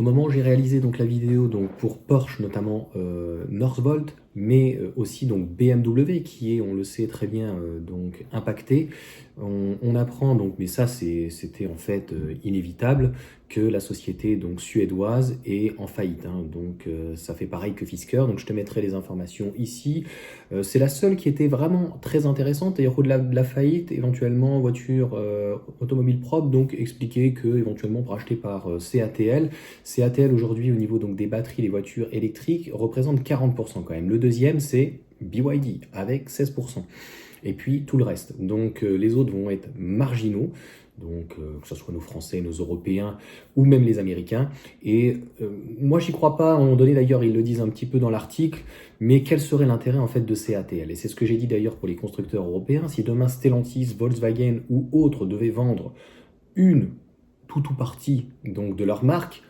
Au moment où j'ai réalisé donc la vidéo donc pour Porsche notamment Northvolt, mais aussi donc BMW qui est, on le sait très bien, donc impacté, on apprend donc, mais ça c'était en fait inévitable, que la société donc suédoise est en faillite, hein. Donc ça fait pareil que Fisker, donc je te mettrai les informations ici. C'est la seule qui était vraiment très intéressante, et au-delà de la faillite, éventuellement voiture automobile propre, donc expliquer que éventuellement pour acheter par CATL. CATL aujourd'hui au niveau donc des batteries, les voitures électriques représentent 40% quand même. Le deuxième c'est BYD avec 16%. Et puis tout le reste. Donc les autres vont être marginaux, donc que ce soit nos Français, nos Européens ou même les Américains. Et moi j'y crois pas, à un moment donné d'ailleurs ils le disent un petit peu dans l'article, mais quel serait l'intérêt en fait de CATL? Et c'est ce que j'ai dit d'ailleurs pour les constructeurs européens. Si demain Stellantis, Volkswagen ou autres devaient vendre une tout ou partie donc de leur marque,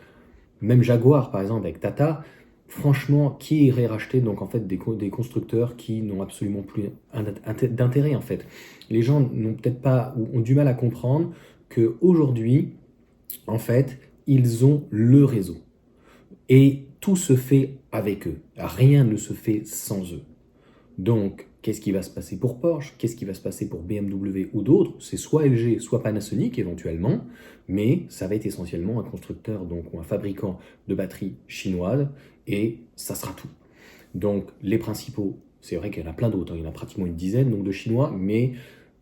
même Jaguar par exemple avec Tata, franchement, qui irait racheter donc en fait des constructeurs qui n'ont absolument plus d'intérêt en fait. Les gens n'ont peut-être pas ou ont du mal à comprendre que aujourd'hui, en fait, ils ont le réseau et tout se fait avec eux. Rien ne se fait sans eux. Donc, qu'est-ce qui va se passer pour Porsche? Qu'est-ce qui va se passer pour BMW ou d'autres? C'est soit LG, soit Panasonic éventuellement, mais ça va être essentiellement un constructeur donc, ou un fabricant de batteries chinoises, et ça sera tout. Donc, les principaux, c'est vrai qu'il y en a plein d'autres, hein, il y en a pratiquement une dizaine donc, de Chinois, mais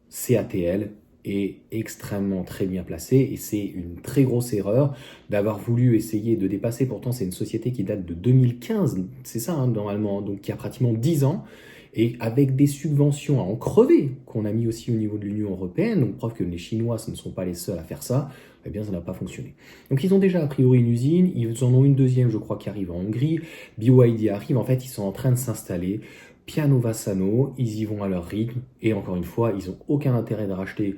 CATL est extrêmement très bien placé, et c'est une très grosse erreur d'avoir voulu essayer de dépasser. Pourtant, c'est une société qui date de 2015, c'est ça, hein, normalement, donc qui a pratiquement 10 ans, et avec des subventions à en crever, qu'on a mis aussi au niveau de l'Union européenne, donc preuve que les Chinois, ce ne sont pas les seuls à faire ça, eh bien ça n'a pas fonctionné. Donc ils ont déjà a priori une usine, ils en ont une deuxième je crois qui arrive en Hongrie, BYD arrive, en fait ils sont en train de s'installer, piano va sano, ils y vont à leur rythme, et encore une fois, ils n'ont aucun intérêt de racheter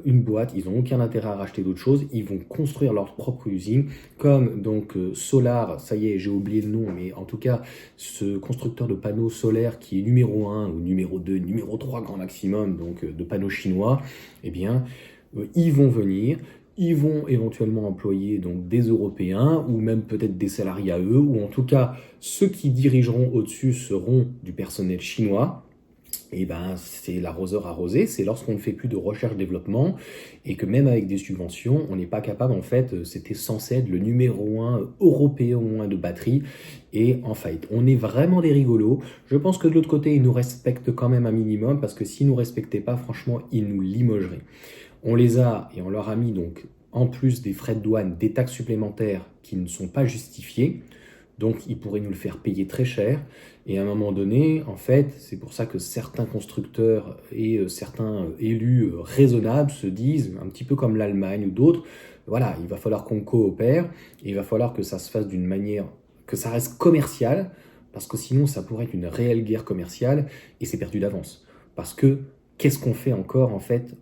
une boîte, ils n'ont aucun intérêt à racheter d'autres choses, ils vont construire leur propre usine, comme donc Solar, ça y est, j'ai oublié le nom, mais en tout cas, ce constructeur de panneaux solaires qui est numéro 1 ou numéro 2, numéro 3 grand maximum, donc de panneaux chinois, eh bien, ils vont venir, ils vont éventuellement employer donc des Européens ou même peut-être des salariés à eux, ou en tout cas ceux qui dirigeront au-dessus seront du personnel chinois. Et ben c'est l'arroseur arrosé, c'est lorsqu'on ne fait plus de recherche-développement et que même avec des subventions, on n'est pas capable en fait, c'était censé être le numéro 1 européen au moins de batterie, et en faillite. On est vraiment des rigolos. Je pense que de l'autre côté, ils nous respectent quand même un minimum, parce que s'ils nous respectaient pas, franchement, ils nous limogeraient. On les a et on leur a mis donc en plus des frais de douane, des taxes supplémentaires qui ne sont pas justifiées. Donc ils pourraient nous le faire payer très cher. Et à un moment donné, en fait, c'est pour ça que certains constructeurs et certains élus raisonnables se disent, un petit peu comme l'Allemagne ou d'autres, voilà, il va falloir qu'on coopère, et il va falloir que ça se fasse d'une manière, que ça reste commercial, parce que sinon ça pourrait être une réelle guerre commerciale, et c'est perdu d'avance. Parce que qu'est-ce qu'on fait encore en fait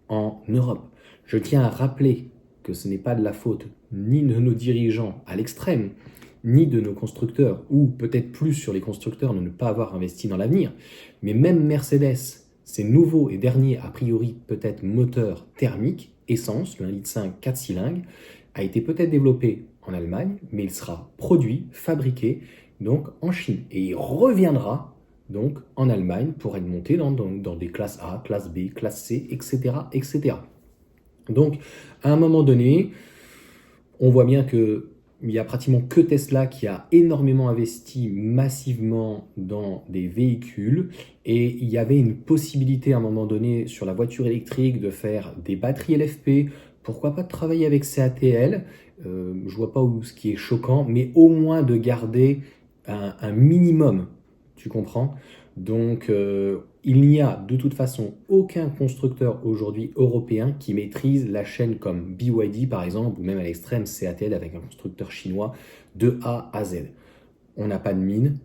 en Europe? Je tiens à rappeler que ce n'est pas de la faute ni de nos dirigeants à l'extrême, ni de nos constructeurs, ou peut-être plus sur les constructeurs de ne pas avoir investi dans l'avenir. Mais même Mercedes, ces nouveaux et derniers, a priori peut-être moteurs thermiques, essence, le 1,5 litre 4 cylindres, a été peut-être développé en Allemagne, mais il sera produit, fabriqué, donc en Chine. Et il reviendra donc en Allemagne pour être monté dans des classes A, classe B, classe C, etc., etc. Donc, à un moment donné, on voit bien que il n'y a pratiquement que Tesla qui a énormément investi massivement dans des véhicules, et il y avait une possibilité à un moment donné sur la voiture électrique de faire des batteries LFP, pourquoi pas de travailler avec CATL, je vois pas où ce qui est choquant, mais au moins de garder un minimum, tu comprends? Donc il n'y a de toute façon aucun constructeur aujourd'hui européen qui maîtrise la chaîne comme BYD par exemple, ou même à l'extrême CATL avec un constructeur chinois de A à Z. On n'a pas de mine,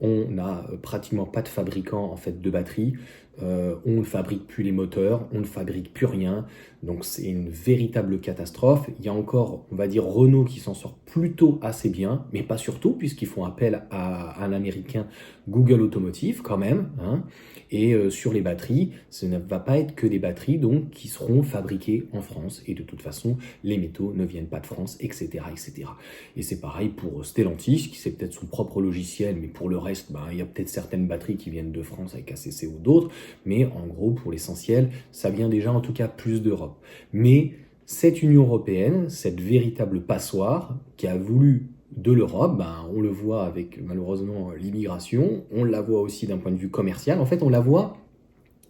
on n'a pratiquement pas de fabricant en fait de batteries. on ne fabrique plus les moteurs, on ne fabrique plus rien, donc c'est une véritable catastrophe. Il y a encore, on va dire, Renault qui s'en sort plutôt assez bien, mais pas surtout, puisqu'ils font appel à un américain, Google Automotive quand même, hein. Et sur les batteries, ce ne va pas être que des batteries donc qui seront fabriquées en France, et de toute façon, les métaux ne viennent pas de France, etc. etc. Et c'est pareil pour Stellantis, qui c'est peut-être son propre logiciel, mais pour le reste, ben, il y a peut-être certaines batteries qui viennent de France avec ACC ou d'autres, mais en gros, pour l'essentiel, ça vient déjà en tout cas plus d'Europe. Mais cette Union européenne, cette véritable passoire qui a voulu de l'Europe, ben, on le voit avec malheureusement l'immigration, on la voit aussi d'un point de vue commercial, en fait on la voit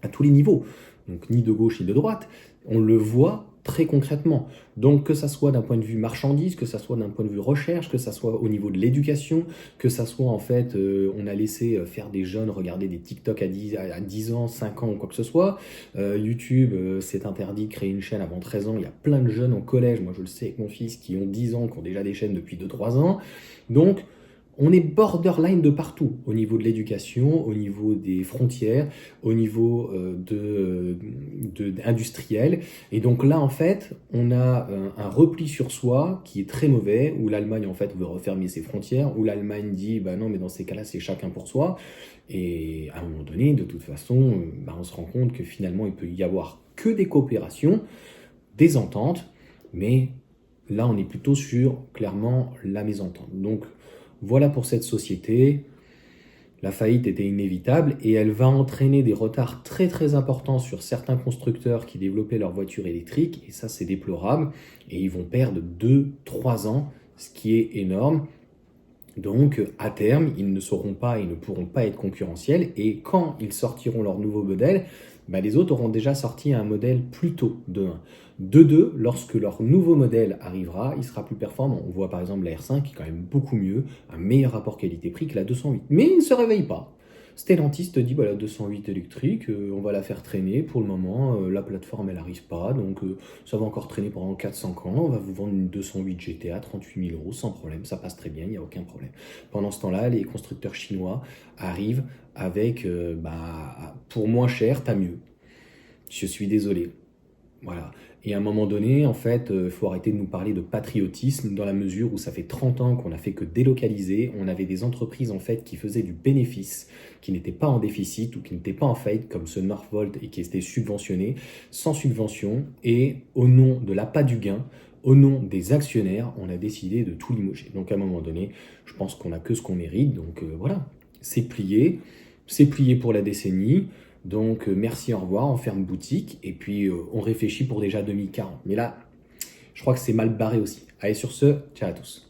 à tous les niveaux, donc ni de gauche ni de droite, on le voit très concrètement. Donc que ça soit d'un point de vue marchandise, que ça soit d'un point de vue recherche, que ça soit au niveau de l'éducation, que ça soit en fait, on a laissé faire des jeunes regarder des TikTok à 10 ans, 5 ans ou quoi que ce soit. YouTube, c'est interdit de créer une chaîne avant 13 ans. Il y a plein de jeunes au collège, moi je le sais avec mon fils, qui ont 10 ans, qui ont déjà des chaînes depuis 2-3 ans. Donc on est borderline de partout, au niveau de l'éducation, au niveau des frontières, au niveau industriel. Et donc là, en fait, on a un repli sur soi qui est très mauvais, où l'Allemagne, en fait, veut refermer ses frontières, où l'Allemagne dit, bah non, mais dans ces cas-là, c'est chacun pour soi. Et à un moment donné, de toute façon, bah, on se rend compte que finalement, il peut y avoir que des coopérations, des ententes, mais là, on est plutôt sur, clairement, la mésentente. Donc, voilà pour cette société. La faillite était inévitable et elle va entraîner des retards très très importants sur certains constructeurs qui développaient leurs voitures électriques, et ça c'est déplorable, et ils vont perdre 2-3 ans, ce qui est énorme. Donc à terme, ils ne sauront pas, ils ne pourront pas être concurrentiels, et quand ils sortiront leur nouveau modèle, bah, les autres auront déjà sorti un modèle plus tôt de 1. De 2, lorsque leur nouveau modèle arrivera, il sera plus performant. On voit par exemple la R5 qui est quand même beaucoup mieux, un meilleur rapport qualité-prix que la 208. Mais il ne se réveille pas. Stellantis te dit, bah, la 208 électrique, on va la faire traîner pour le moment, la plateforme elle n'arrive pas, donc ça va encore traîner pendant 4-5 ans, on va vous vendre une 208 GT à 38 000 € sans problème, ça passe très bien, il n'y a aucun problème. Pendant ce temps-là, les constructeurs chinois arrivent avec, pour moins cher, t'as mieux. Je suis désolé. Voilà. Et à un moment donné, en fait, il faut arrêter de nous parler de patriotisme dans la mesure où ça fait 30 ans qu'on n'a fait que délocaliser. On avait des entreprises en fait qui faisaient du bénéfice, qui n'étaient pas en déficit ou qui n'étaient pas en faillite comme ce Northvolt et qui étaient subventionnés, sans subvention. Et au nom de l'appât du gain, au nom des actionnaires, on a décidé de tout limoger. Donc à un moment donné, je pense qu'on n'a que ce qu'on mérite. Donc voilà, c'est plié pour la décennie. Donc merci, au revoir, on ferme boutique et puis on réfléchit pour déjà 2040. Mais là, je crois que c'est mal barré aussi. Allez, sur ce, ciao à tous.